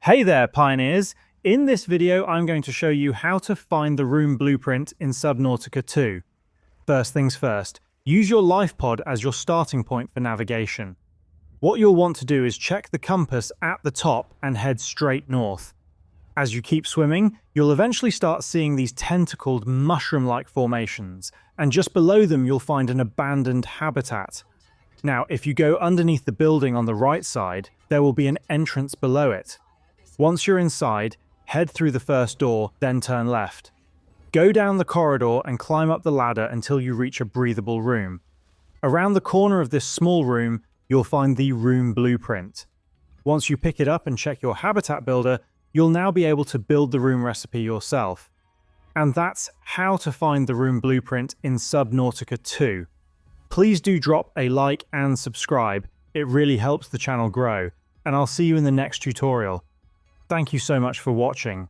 Hey there, pioneers! In this video, I'm going to show you how to find the room blueprint in Subnautica 2. First things first, use your life pod as your starting point for navigation. What you'll want to do is check the compass at the top and head straight north. As you keep swimming, you'll eventually start seeing these tentacled mushroom-like formations, and just below them you'll find an abandoned habitat. Now, if you go underneath the building on the right side, there will be an entrance below it. Once you're inside, head through the first door, then turn left. Go down the corridor and climb up the ladder until you reach a breathable room. Around the corner of this small room, you'll find the room blueprint. Once you pick it up and check your habitat builder, you'll now be able to build the room recipe yourself. And that's how to find the room blueprint in Subnautica 2. Please do drop a like and subscribe, it really helps the channel grow, and I'll see you in the next tutorial. Thank you so much for watching.